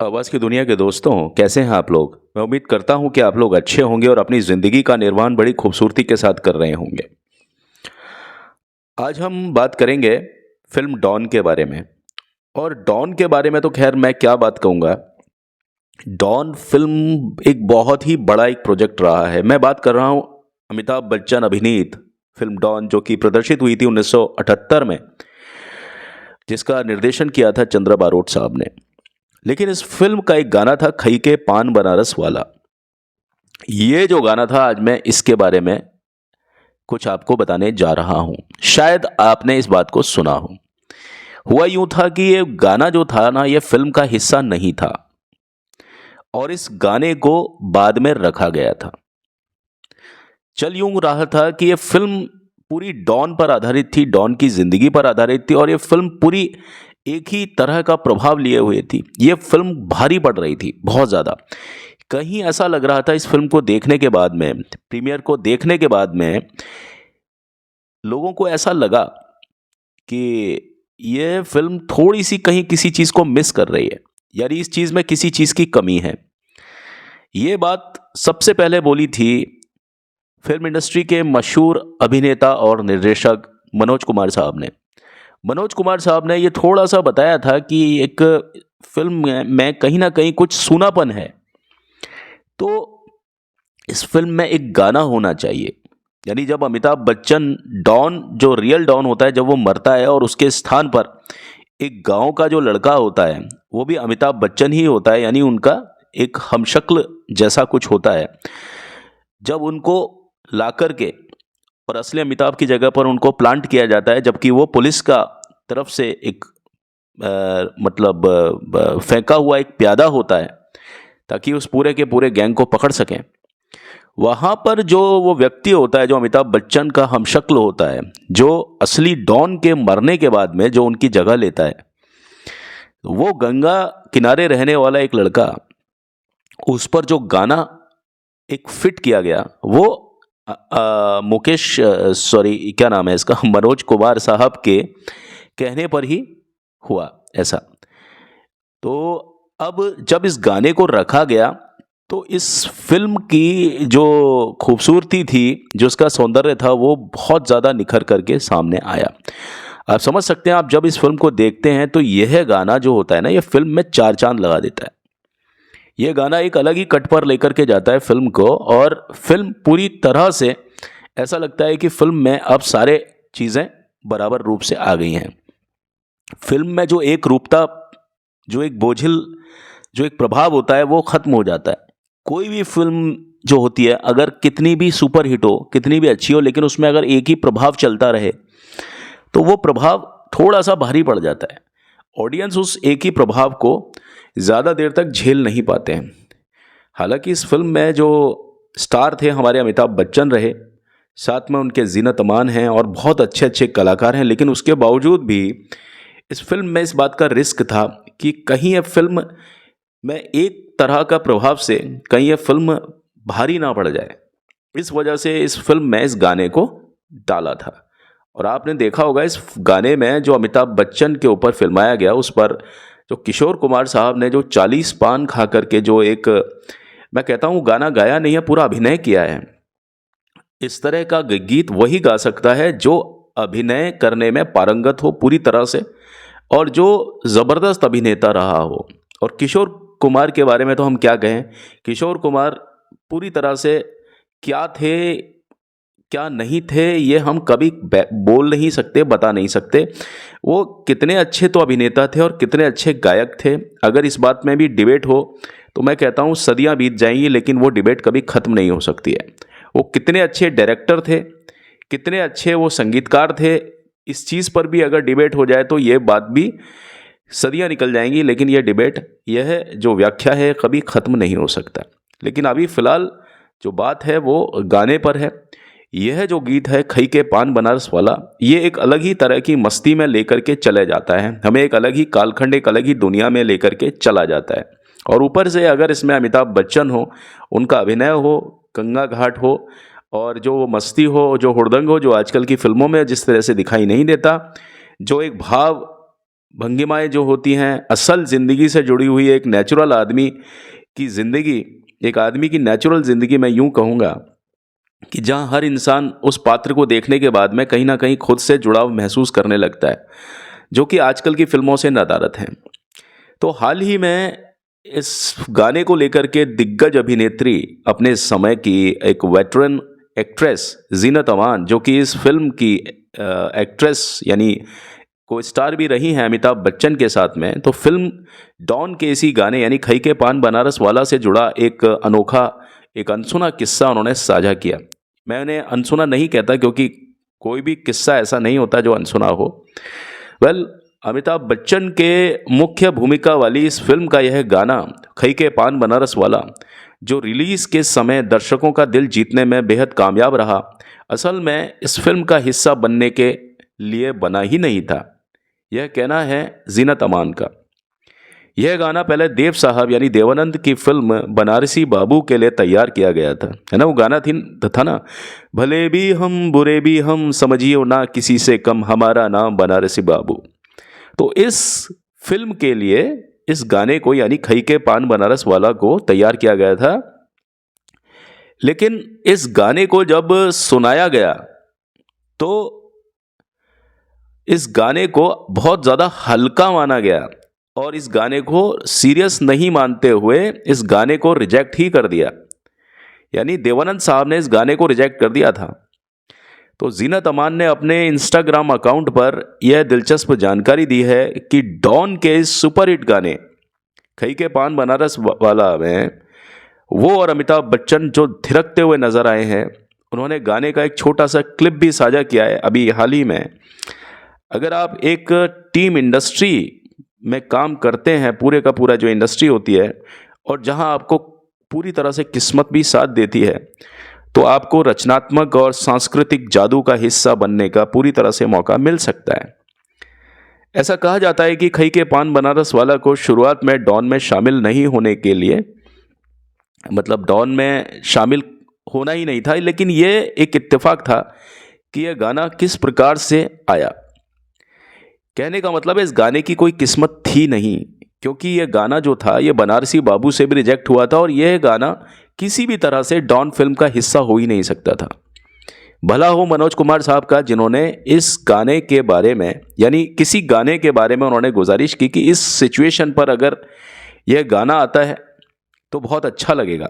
आवाज़ की दुनिया के दोस्तों, कैसे हैं आप लोग? मैं उम्मीद करता हूं कि आप लोग अच्छे होंगे और अपनी ज़िंदगी का निर्वहन बड़ी खूबसूरती के साथ कर रहे होंगे। आज हम बात करेंगे फ़िल्म डॉन के बारे में। और डॉन के बारे में तो ख़ैर मैं क्या बात कहूँगा। डॉन फ़िल्म एक बहुत ही बड़ा एक प्रोजेक्ट रहा है। मैं बात कर रहा हूँ अमिताभ बच्चन अभिनीत फ़िल्म डॉन, जो कि प्रदर्शित हुई थी 1978 में, जिसका निर्देशन किया था चंद्रा बारोट साहब ने। लेकिन इस फ़िल्म का एक गाना था खई के पान बनारस वाला। ये जो गाना था, आज मैं इसके बारे में कुछ आपको बताने जा रहा हूं। शायद आपने इस बात को सुना हो। हुआ यूं था कि ये गाना जो था ना, ये फिल्म का हिस्सा नहीं था और इस गाने को बाद में रखा गया था। चल यूं रहा था कि ये फिल्म पूरी डॉन पर आधारित थी, डॉन की जिंदगी पर आधारित थी और ये फिल्म पूरी एक ही तरह का प्रभाव लिए हुए थी। ये फिल्म भारी पड़ रही थी बहुत ज़्यादा। कहीं ऐसा लग रहा था इस फिल्म को देखने के बाद में, प्रीमियर को देखने के बाद में, लोगों को ऐसा लगा कि ये फिल्म थोड़ी सी कहीं किसी चीज़ को मिस कर रही है, यानी इस चीज़ में किसी चीज़ की कमी है। ये बात सबसे पहले बोली थी फिल्म इंडस्ट्री के मशहूर अभिनेता और निर्देशक मनोज कुमार साहब ने। मनोज कुमार साहब ने ये थोड़ा सा बताया था कि एक फिल्म में कहीं ना कहीं कुछ सूनापन है, तो इस फिल्म में एक गाना होना चाहिए। यानी जब अमिताभ बच्चन, डॉन जो रियल डॉन होता है, जब वो मरता है और उसके स्थान पर एक गांव का जो लड़का होता है, वो भी अमिताभ बच्चन ही होता है, यानी उनका एक हमशक्ल जैसा कुछ होता है। जब उनको ला करके और असली अमिताभ की जगह पर उनको प्लांट किया जाता है, जबकि वो पुलिस का तरफ से एक मतलब फेंका हुआ एक प्यादा होता है ताकि उस पूरे के पूरे गैंग को पकड़ सकें। वहां पर जो वो व्यक्ति होता है, जो अमिताभ बच्चन का हमशक्ल होता है, जो असली डॉन के मरने के बाद में जो उनकी जगह लेता है, वो गंगा किनारे रहने वाला एक लड़का, उस पर जो गाना एक फिट किया गया, वो मुकेश, सॉरी क्या नाम है इसका, मनोज कुमार साहब के कहने पर ही हुआ ऐसा। तो अब जब इस गाने को रखा गया, तो इस फिल्म की जो खूबसूरती थी, जो उसका सौंदर्य था, वो बहुत ज़्यादा निखर करके सामने आया। आप समझ सकते हैं, आप जब इस फिल्म को देखते हैं तो यह गाना जो होता है ना, यह फिल्म में चार चांद लगा देता है। यह गाना एक अलग ही कट पर लेकर के जाता है फिल्म को, और फिल्म पूरी तरह से ऐसा लगता है कि फिल्म में अब सारे चीज़ें बराबर रूप से आ गई हैं। फिल्म में जो एक रूपता, जो एक बोझिल, जो एक प्रभाव होता है, वो खत्म हो जाता है। कोई भी फिल्म जो होती है, अगर कितनी भी सुपर हिट हो, कितनी भी अच्छी हो, लेकिन उसमें अगर एक ही प्रभाव चलता रहे तो वो प्रभाव थोड़ा सा भारी पड़ जाता है। ऑडियंस उस एक ही प्रभाव को ज़्यादा देर तक झेल नहीं पाते हैं। हालांकि इस फिल्म में जो स्टार थे हमारे अमिताभ बच्चन रहे, साथ में उनके जीनत अमान हैं और बहुत अच्छे अच्छे कलाकार हैं, लेकिन उसके बावजूद भी इस फिल्म में इस बात का रिस्क था कि कहीं ये फिल्म में एक तरह का प्रभाव से कहीं ये फिल्म भारी ना पड़ जाए। इस वजह से इस फिल्म में इस गाने को डाला था। और आपने देखा होगा इस गाने में जो अमिताभ बच्चन के ऊपर फिल्माया गया, उस पर जो किशोर कुमार साहब ने जो 40 पान खा करके जो एक, मैं कहता हूँ गाना गाया नहीं है, पूरा अभिनय किया है। इस तरह का गीत वही गा सकता है जो अभिनय करने में पारंगत हो पूरी तरह से, और जो ज़बरदस्त अभिनेता रहा हो। और किशोर कुमार के बारे में तो हम क्या कहें। किशोर कुमार पूरी तरह से क्या थे क्या नहीं थे, ये हम कभी बोल नहीं सकते, बता नहीं सकते। वो कितने अच्छे तो अभिनेता थे और कितने अच्छे गायक थे। अगर इस बात में भी डिबेट हो तो मैं कहता हूँ सदियाँ बीत जाएंगी, लेकिन वो डिबेट कभी ख़त्म नहीं हो सकती है। वो कितने अच्छे डायरेक्टर थे, कितने अच्छे वो संगीतकार थे, इस चीज़ पर भी अगर डिबेट हो जाए तो ये बात भी सदियां निकल जाएंगी, लेकिन यह डिबेट, यह जो व्याख्या है, कभी ख़त्म नहीं हो सकता। लेकिन अभी फ़िलहाल जो बात है वो गाने पर है। यह जो गीत है खई के पान बनारस वाला, ये एक अलग ही तरह की मस्ती में लेकर के चले जाता है, हमें एक अलग ही कालखंड, एक अलग ही दुनिया में लेकर के चला जाता है। और ऊपर से अगर इसमें अमिताभ बच्चन हो, उनका अभिनय हो, गंगा घाट हो, और जो वो मस्ती हो, जो हुड़दंग हो, जो आजकल की फिल्मों में जिस तरह से दिखाई नहीं देता, जो एक भाव भंगिमाएँ जो होती हैं, असल ज़िंदगी से जुड़ी हुई एक नेचुरल आदमी की ज़िंदगी, एक आदमी की नेचुरल ज़िंदगी मैं यूँ कहूँगा कि जहाँ हर इंसान उस पात्र को देखने के बाद में कहीं न कहीं खुद से जुड़ाव महसूस करने लगता है, जो कि आजकल की फ़िल्मों से नदारद हैं। तो हाल ही में इस गाने को लेकर के दिग्गज अभिनेत्री, अपने समय की एक वेटरन एक्ट्रेस ज़ीनत अमान, जो कि इस फ़िल्म की एक्ट्रेस यानी को स्टार भी रही हैं अमिताभ बच्चन के साथ में, तो फ़िल्म डॉन के इसी गाने यानी खई के पान बनारस वाला से जुड़ा एक अनोखा, एक अनसुना किस्सा उन्होंने साझा किया। मैं उन्हें अनसुना नहीं कहता, क्योंकि कोई भी किस्सा ऐसा नहीं होता जो अनसुना हो। वेल, अमिताभ बच्चन के मुख्य भूमिका वाली इस फिल्म का यह गाना खई के पान बनारस वाला, जो रिलीज़ के समय दर्शकों का दिल जीतने में बेहद कामयाब रहा, असल में इस फिल्म का हिस्सा बनने के लिए बना ही नहीं था। यह कहना है ज़ीनत अमान का। यह गाना पहले देव साहब यानी देवानंद की फिल्म बनारसी बाबू के लिए तैयार किया गया था, है ना। वो गाना था ना, भले भी हम बुरे भी हम, समझियो ना किसी से कम, हमारा नाम बनारसी बाबू। तो इस फिल्म के लिए इस गाने को यानी खई के पान बनारस वाला को तैयार किया गया था, लेकिन इस गाने को जब सुनाया गया तो इस गाने को बहुत ज़्यादा हल्का माना गया और इस गाने को सीरियस नहीं मानते हुए इस गाने को रिजेक्ट ही कर दिया। यानी देवानंद साहब ने इस गाने को रिजेक्ट कर दिया था। तो ज़ीनत अमान ने अपने इंस्टाग्राम अकाउंट पर यह दिलचस्प जानकारी दी है कि डॉन के इस सुपरहिट गाने खई के पान बनारस वाला में वो और अमिताभ बच्चन जो थिरकते हुए नजर आए हैं, उन्होंने गाने का एक छोटा सा क्लिप भी साझा किया है अभी हाल ही में। अगर आप एक टीम इंडस्ट्री में काम करते हैं, पूरे का पूरा जो इंडस्ट्री होती है, और जहां आपको पूरी तरह से किस्मत भी साथ देती है, तो आपको रचनात्मक और सांस्कृतिक जादू का हिस्सा बनने का पूरी तरह से मौका मिल सकता है। ऐसा कहा जाता है कि खई के पान बनारस वाला को शुरुआत में डॉन में शामिल नहीं होने के लिए, मतलब डॉन में शामिल होना ही नहीं था, लेकिन ये एक इत्तेफाक था कि यह गाना किस प्रकार से आया। कहने का मतलब है इस गाने की कोई किस्मत थी नहीं, क्योंकि यह गाना जो था ये बनारसी बाबू से भी रिजेक्ट हुआ था और यह गाना किसी भी तरह से डॉन फिल्म का हिस्सा हो ही नहीं सकता था। भला हो मनोज कुमार साहब का, जिन्होंने इस गाने के बारे में यानी किसी गाने के बारे में उन्होंने गुजारिश की कि इस सिचुएशन पर अगर यह गाना आता है तो बहुत अच्छा लगेगा।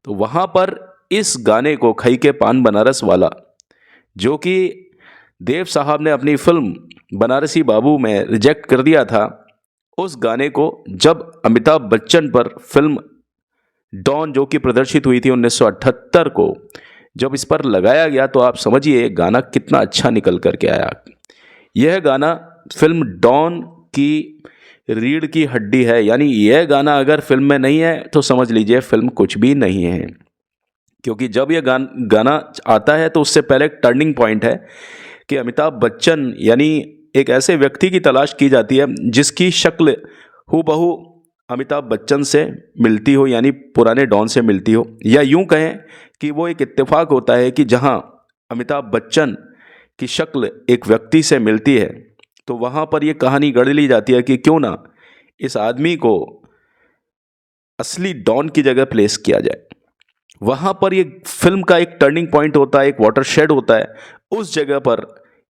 तो वहाँ पर इस गाने को खई के पान बनारस वाला, जो कि देव साहब ने अपनी फिल्म बनारसी बाबू में रिजेक्ट कर दिया था, उस गाने को जब अमिताभ बच्चन पर फिल्म डॉन जो कि प्रदर्शित हुई थी 1978 को, जब इस पर लगाया गया, तो आप समझिए गाना कितना अच्छा निकल करके आया। यह गाना फिल्म डॉन की रीढ़ की हड्डी है, यानी यह गाना अगर फिल्म में नहीं है तो समझ लीजिए फिल्म कुछ भी नहीं है। क्योंकि जब यह गाना आता है तो उससे पहले एक टर्निंग पॉइंट है कि अमिताभ बच्चन यानी एक ऐसे व्यक्ति की तलाश की जाती है जिसकी शक्ल हूबहू अमिताभ बच्चन से मिलती हो, यानी पुराने डॉन से मिलती हो, या यूं कहें कि वो एक इत्तेफाक होता है कि जहां अमिताभ बच्चन की शक्ल एक व्यक्ति से मिलती है, तो वहां पर यह कहानी गढ़ ली जाती है कि क्यों ना इस आदमी को असली डॉन की जगह प्लेस किया जाए। वहां पर ये फिल्म का एक टर्निंग पॉइंट होता है, एक वाटरशेड होता है, उस जगह पर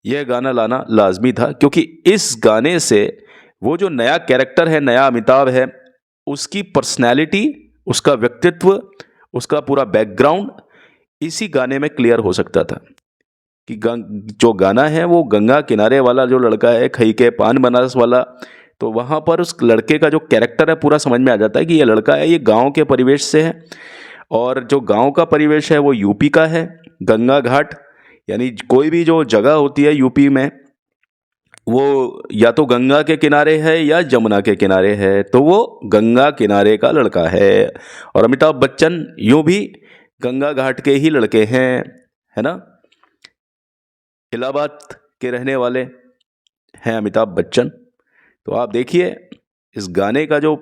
यह गाना लाना लाजमी था, क्योंकि इस गाने से वो जो नया कैरेक्टर है, नया अमिताभ है, उसकी पर्सनैलिटी, उसका व्यक्तित्व, उसका पूरा बैकग्राउंड इसी गाने में क्लियर हो सकता था कि जो गाना है वो गंगा किनारे वाला जो लड़का है, खई के पान बनारस वाला, तो वहाँ पर उस लड़के का जो कैरेक्टर है पूरा समझ में आ जाता है कि ये लड़का है, ये गांव के परिवेश से है, और जो गांव का परिवेश है वो यूपी का है। गंगा घाट यानी कोई भी जो जगह होती है यूपी में, वो या तो गंगा के किनारे है या जमुना के किनारे है, तो वो गंगा किनारे का लड़का है। और अमिताभ बच्चन यूं भी गंगा घाट के ही लड़के हैं, है ना। इलाहाबाद के रहने वाले हैं अमिताभ बच्चन। तो आप देखिए इस गाने का जो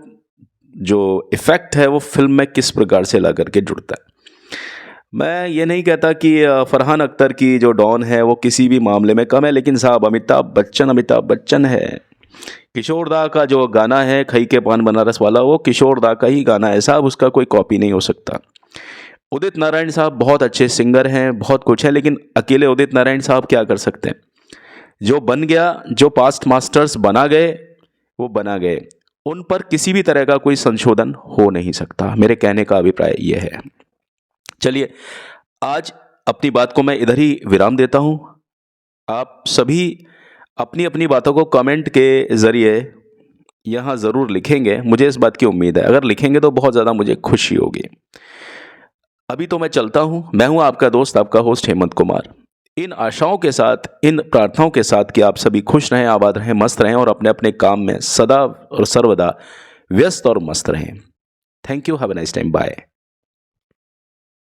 जो इफ़ेक्ट है वो फिल्म में किस प्रकार से ला करके जुड़ता है। मैं ये नहीं कहता कि फरहान अख्तर की जो डॉन है वो किसी भी मामले में कम है, लेकिन साहब अमिताभ बच्चन है। किशोर दा का जो गाना है खई के पान बनारस वाला, वो किशोर दा का ही गाना है साहब, उसका कोई कॉपी नहीं हो सकता। उदित नारायण साहब बहुत अच्छे सिंगर हैं, बहुत कुछ है, लेकिन अकेले उदित नारायण साहब क्या कर सकते हैं। जो बन गया, जो पास्ट मास्टर्स बना गए वो बना गए, उन पर किसी भी तरह का कोई संशोधन हो नहीं सकता। मेरे कहने का अभिप्राय ये है। चलिए, आज अपनी बात को मैं इधर ही विराम देता हूँ। आप सभी अपनी अपनी बातों को कमेंट के ज़रिए यहाँ ज़रूर लिखेंगे, मुझे इस बात की उम्मीद है। अगर लिखेंगे तो बहुत ज़्यादा मुझे खुशी होगी। अभी तो मैं चलता हूँ। मैं हूँ आपका दोस्त, आपका होस्ट हेमंत कुमार। इन आशाओं के साथ, इन प्रार्थनाओं के साथ कि आप सभी खुश रहें, आबाद रहें, मस्त रहें और अपने अपने काम में सदा और सर्वदा व्यस्त और मस्त रहें। Thank you, have a nice time, bye.